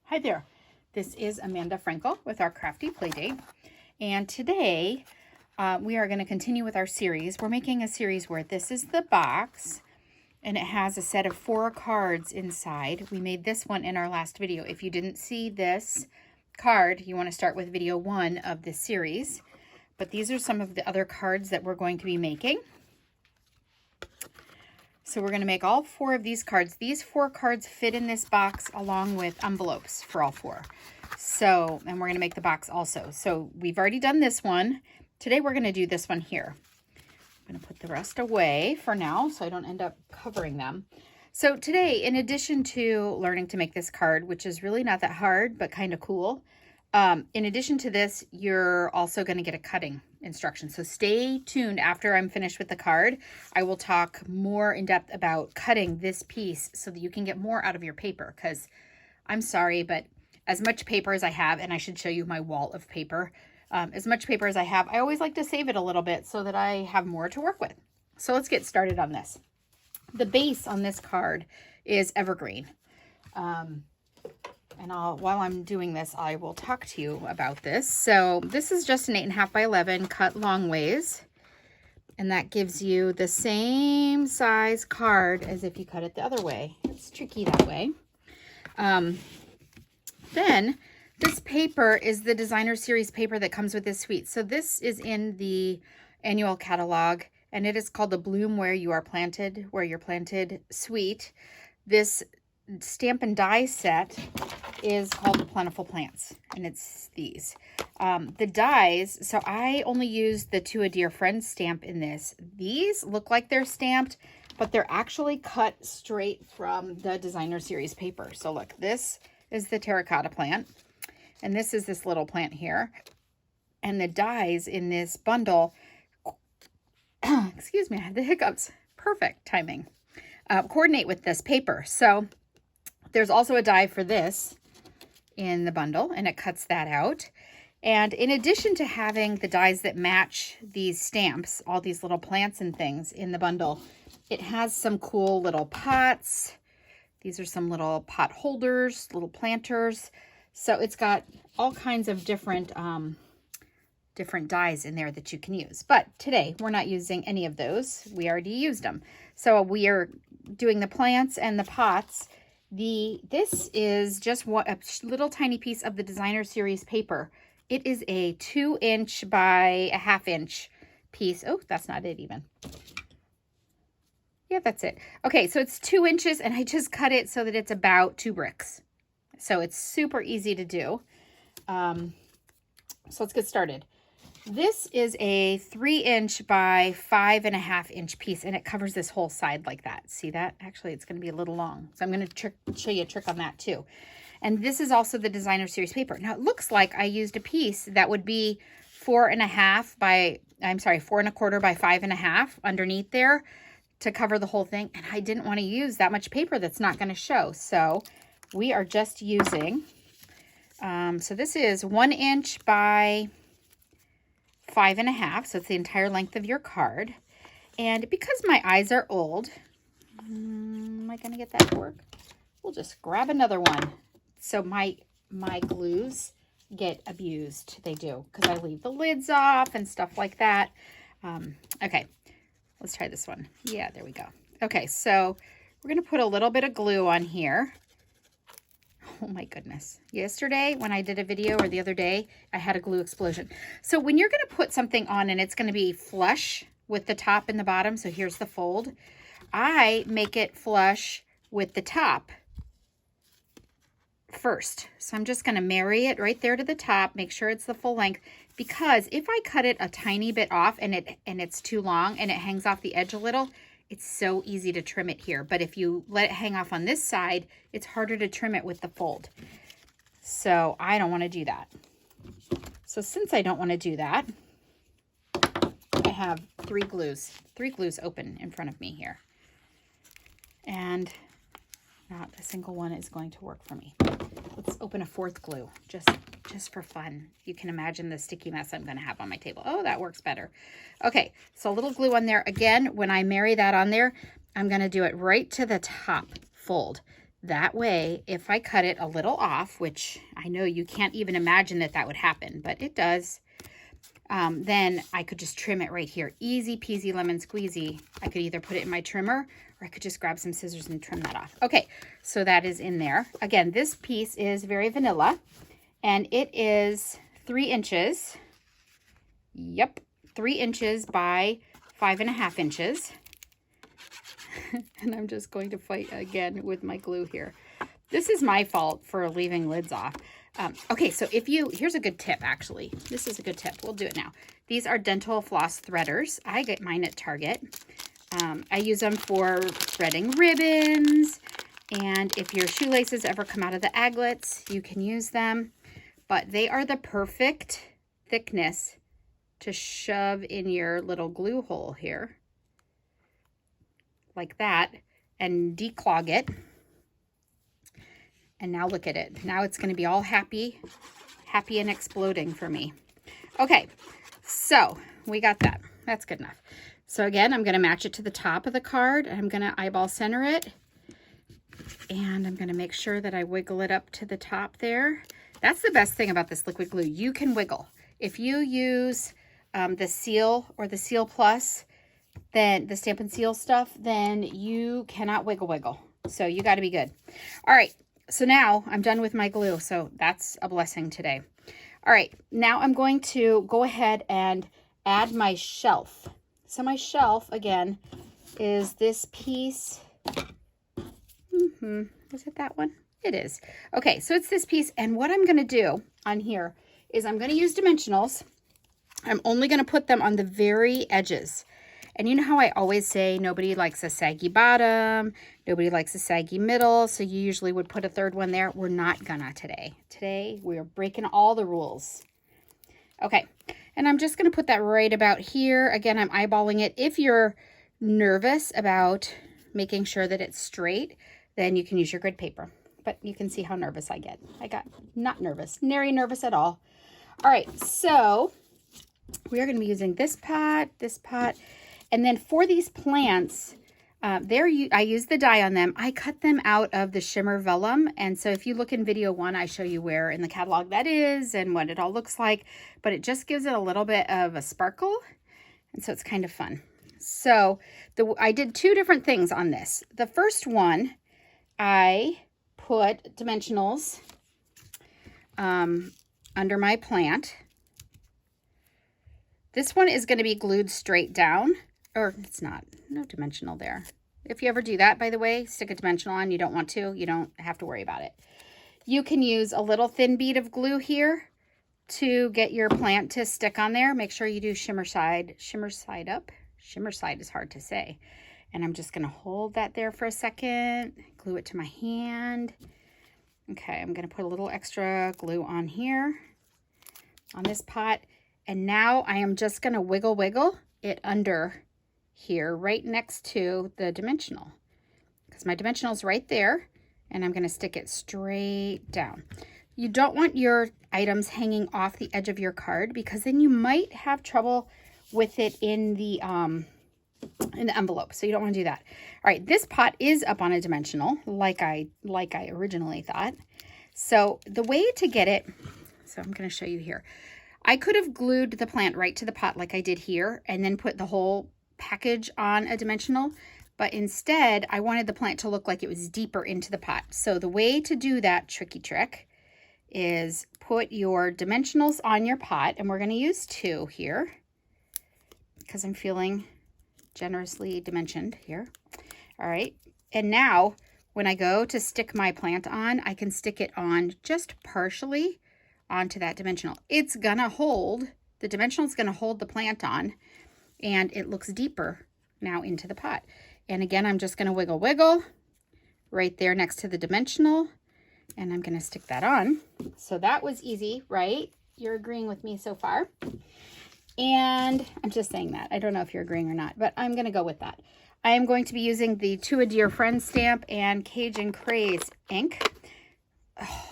Hi there, this is Amanda Frankel with our Crafty Playdate, and today we are going to continue with our series. We're making a series where this is the box, and it has a set of 4 cards inside. We made this one in our last video. If you didn't see this card, you want to start with video 1 of this series, but these are some of the other cards that we're going to be making. So we're going to make all 4 of these cards. These 4 cards fit in this box along with envelopes for all 4. So, and we're going to make the box also. So we've already done this one. Today we're going to do this one here. I'm going to put the rest away for now so I don't end up covering them. So today, in addition to learning to make this card, which is really not that hard, but kind of cool, in addition to this, you're also going to get a cutting instruction. So stay tuned. After I'm finished with the card, I will talk more in depth about cutting this piece so that you can get more out of your paper, because I'm sorry, but as much paper as I have, and I should show you my wall of paper, as much paper as I have, I always like to save it a little bit so that I have more to work with. So let's get started on this. The base on this card is evergreen. And while I'm doing this, I will talk to you about this. So this is just an 8.5 by 11 cut long ways. And that gives you the same size card as if you cut it the other way. It's tricky that way. Then this paper is the designer series paper that comes with this suite. So this is in the annual catalog, and it is called the Bloom Where You're Planted suite. This stamp and die set is called the Plentiful Plants, and it's these. The dies, so I only used the To a Dear Friend stamp in this. These look like they're stamped, but they're actually cut straight from the designer series paper. So look, this is the terracotta plant, and this is this little plant here. And the dies in this bundle, excuse me, I had the hiccups. Perfect timing. Coordinate with this paper. So there's also a die for this in the bundle, and it cuts that out. And in addition to having the dies that match these stamps, all these little plants and things in the bundle, it has some cool little pots. These are some little pot holders, little planters. So it's got all kinds of different dies in there that you can use. But today we're not using any of those. We already used them. So we are doing the plants and the pots. This is just a little tiny piece of the designer series paper. It is a 2-inch by a 1/2 inch piece. Oh, that's not it even. Yeah, that's it. Okay, so it's 2 inches, and I just cut it so that it's about 2 bricks. So it's super easy to do. So let's get started. This is a 3-inch by 5.5 inch piece, and it covers this whole side like that. See that? Actually, it's going to be a little long. So I'm going to show you a trick on that too. And this is also the designer series paper. Now it looks like I used a piece that would be 4.25 by 5.5 underneath there to cover the whole thing. And I didn't want to use that much paper that's not going to show. So we are just using, so this is 1 inch by 5.5, so it's the entire length of your card. And because my eyes are old, am I going to get that to work? We'll just grab another one. So my glues get abused. They do, because I leave the lids off and stuff like that. Okay, let's try this one. Yeah, there we go. Okay, so we're going to put a little bit of glue on here. Oh my goodness. Yesterday when I did a video, or the other day, I had a glue explosion. So when you're going to put something on and it's going to be flush with the top and the bottom, so here's the fold, I make it flush with the top first. So I'm just going to marry it right there to the top, make sure it's the full length, because if I cut it a tiny bit off and it's too long and it hangs off the edge a little, it's so easy to trim it here. But if you let it hang off on this side, it's harder to trim it with the fold. So I don't want to do that. So since I don't want to do that, I have 3 glues open in front of me here. And not a single one is going to work for me. Let's open a 4th glue, just for fun. You can imagine the sticky mess I'm going to have on my table. Oh, that works better. Okay, so a little glue on there. Again, when I marry that on there, I'm going to do it right to the top fold. That way, if I cut it a little off, which I know you can't even imagine that that would happen, but it does, then I could just trim it right here. Easy peasy lemon squeezy. I could either put it in my trimmer or I could just grab some scissors and trim that off. Okay, so that is in there. Again, this piece is very vanilla and it is 3 inches. Yep, 3 inches by 5.5 inches. And I'm just going to fight again with my glue here. This is my fault for leaving lids off. Okay, so here's a good tip actually. This is a good tip. We'll do it now. These are dental floss threaders. I get mine at Target. I use them for threading ribbons. And if your shoelaces ever come out of the aglets, you can use them. But they are the perfect thickness to shove in your little glue hole here. Like that. And declog it. And now look at it. Now it's going to be all happy and exploding for me. Okay, so we got that. That's good enough. So again, I'm going to match it to the top of the card. I'm going to eyeball center it. And I'm going to make sure that I wiggle it up to the top there. That's the best thing about this liquid glue. You can wiggle. If you use the Seal or the Seal Plus, then the Stampin' Seal stuff, then you cannot wiggle. So you got to be good. All right. So now I'm done with my glue. So that's a blessing today. All right. Now I'm going to go ahead and add my shelf. So my shelf, again, is this piece. Is it that one? It is. Okay. So it's this piece. And what I'm going to do on here is I'm going to use dimensionals. I'm only going to put them on the very edges. And you know how I always say nobody likes a saggy bottom, nobody likes a saggy middle, so you usually would put a third one there. We're not gonna today. Today, we're breaking all the rules. Okay, and I'm just gonna put that right about here. Again, I'm eyeballing it. If you're nervous about making sure that it's straight, then you can use your grid paper. But you can see how nervous I get. I got not nervous, nary nervous at all. All right, so we are gonna be using this pot, and then for these plants, I use the die on them. I cut them out of the shimmer vellum. And so if you look in video 1, I show you where in the catalog that is and what it all looks like. But it just gives it a little bit of a sparkle. And so it's kind of fun. So I did 2 different things on this. The first one, I put dimensionals under my plant. This one is going to be glued straight down. Or it's not, no dimensional there. If you ever do that, by the way, stick a dimensional on. You don't want to, you don't have to worry about it. You can use a little thin bead of glue here to get your plant to stick on there. Make sure you do shimmer side up. Shimmer side is hard to say. And I'm just gonna hold that there for a second, glue it to my hand. Okay, I'm gonna put a little extra glue on here, on this pot. And now I am just gonna wiggle it under here right next to the dimensional because my dimensional is right there and I'm going to stick it straight down. You don't want your items hanging off the edge of your card because then you might have trouble with it in the envelope. So you don't want to do that. All right, this pot is up on a dimensional like I originally thought. So the way to get it, so I'm going to show you here. I could have glued the plant right to the pot like I did here and then put the whole package on a dimensional, but instead I wanted the plant to look like it was deeper into the pot. So the way to do that tricky trick is put your dimensionals on your pot, and we're going to use 2 here because I'm feeling generously dimensioned here. All right, and now when I go to stick my plant on, I can stick it on just partially onto that dimensional. It's gonna hold, the dimensional is gonna hold the plant on, and it looks deeper now into the pot. And again, I'm just gonna wiggle right there next to the dimensional, and I'm gonna stick that on. So that was easy, right? You're agreeing with me so far. And I'm just saying that. I don't know if you're agreeing or not, but I'm gonna go with that. I am going to be using the To a Dear Friend stamp and Cajun Craze ink. Oh,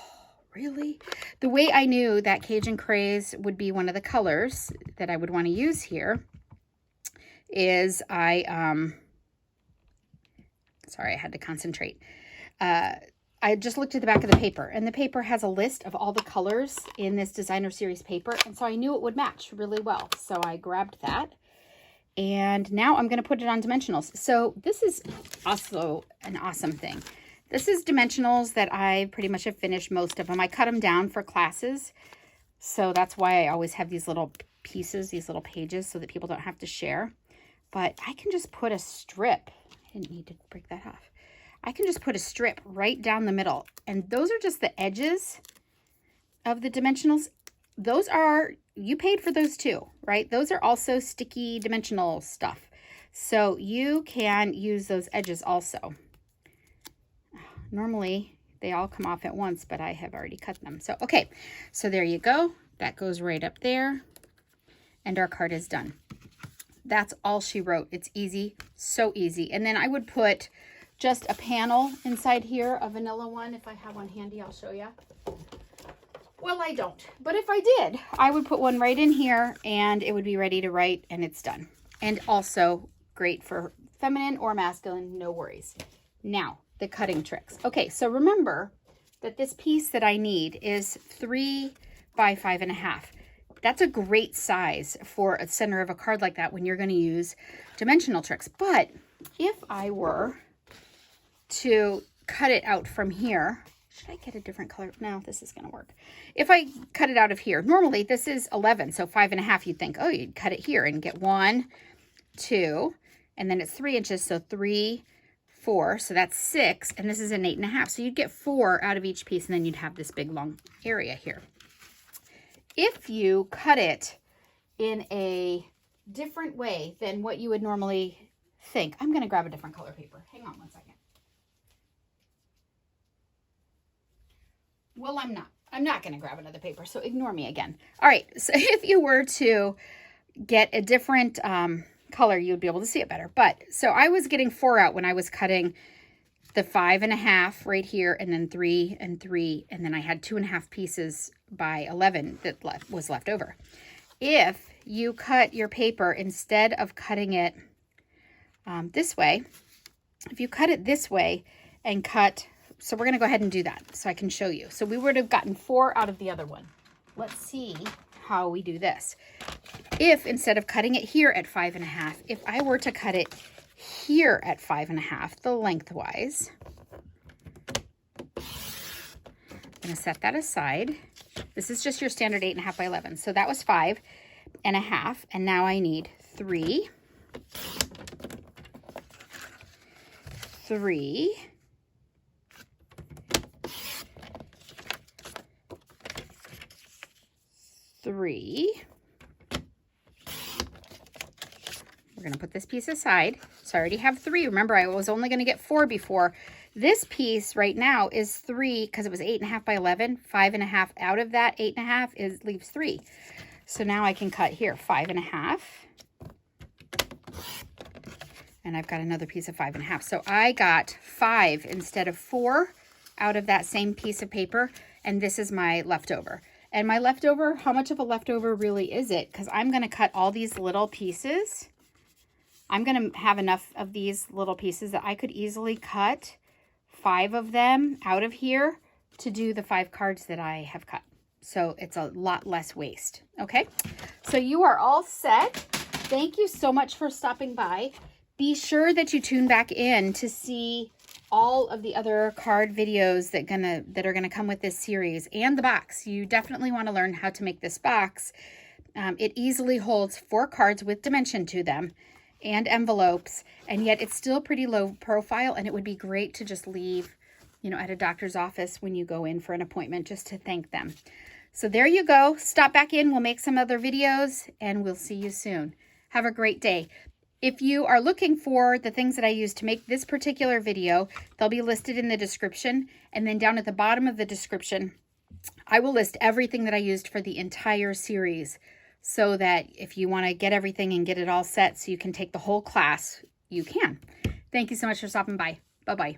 really? The way I knew that Cajun Craze would be one of the colors that I would want to use here is sorry, I had to concentrate. I just looked at the back of the paper, and the paper has a list of all the colors in this designer series paper, and so I knew it would match really well. So I grabbed that, and now I'm going to put it on dimensionals. So this is also an awesome thing. This is dimensionals that I pretty much have finished most of them. I cut them down for classes, so that's why I always have these little pieces, these little pages, so that people don't have to share. But I can just put a strip. I didn't need to break that off. I can just put a strip right down the middle, and those are just the edges of the dimensionals. Those are, you paid for those too, right? Those are also sticky dimensional stuff. So you can use those edges also. Normally they all come off at once, but I have already cut them. So, okay, so there you go. That goes right up there, and our card is done. That's all she wrote. It's easy, so easy. And then I would put just a panel inside here, a vanilla one. If I have one handy, I'll show you. Well, I don't, but if I did, I would put one right in here, and it would be ready to write, and it's done. And also great for feminine or masculine, no worries. Now, the cutting tricks. Okay, so remember that this piece that I need is 3 by 5.5. That's a great size for a center of a card like that when you're going to use dimensional tricks. But if I were to cut it out from here, should I get a different color? No, this is going to work. If I cut it out of here, normally this is 11, so 5.5, you'd think, oh, you'd cut it here and get 1, 2, and then it's 3 inches, so 3, 4, so that's 6, and this is an 8.5, so you'd get 4 out of each piece, and then you'd have this big long area here. If you cut it in a different way than what you would normally think, I'm going to grab a different color paper. Hang on one second. Well, I'm not going to grab another paper, so ignore me again. All right, so if you were to get a different color, you'd be able to see it better. But so I was getting 4 out when I was cutting the 5.5 right here, and then 3 and 3, and then I had 2.5 pieces by 11 that was left over. If you cut your paper, instead of cutting it this way, if you cut it this way and cut, so we're going to go ahead and do that so I can show you. So we would have gotten 4 out of the other one. Let's see how we do this. If instead of cutting it here at 5.5, if I were to cut it here at 5.5, the lengthwise, I'm going to set that aside. This is just your standard 8.5 by 11. So that was 5.5, and now I need 3, 3, 3. We're going to put this piece aside. So I already have 3. Remember, I was only going to get 4 before. This piece right now is 3 because it was 8.5 by 11. 5.5 out of that 8.5 leaves 3. So now I can cut here 5.5. And I've got another piece of 5.5. So I got 5 instead of 4 out of that same piece of paper. And this is my leftover. And my leftover, how much of a leftover really is it? Because I'm going to cut all these little pieces. I'm going to have enough of these little pieces that I could easily cut 5 of them out of here to do the 5 cards that I have cut. So it's a lot less waste. Okay, so you are all set. Thank you so much for stopping by. Be sure that you tune back in to see all of the other card videos that are gonna come with this series and the box. You definitely want to learn how to make this box. It easily holds 4 cards with dimension to them and envelopes, and yet it's still pretty low profile, and it would be great to just leave, you know, at a doctor's office when you go in for an appointment, just to thank them. So there you go. Stop back in. We'll make some other videos, and we'll see you soon. Have a great day. If you are looking for the things that I use to make this particular video, they'll be listed in the description. And then down at the bottom of the description, I will list everything that I used for the entire series, so that if you want to get everything and get it all set so you can take the whole class, you can. Thank you so much for stopping by. Bye-bye.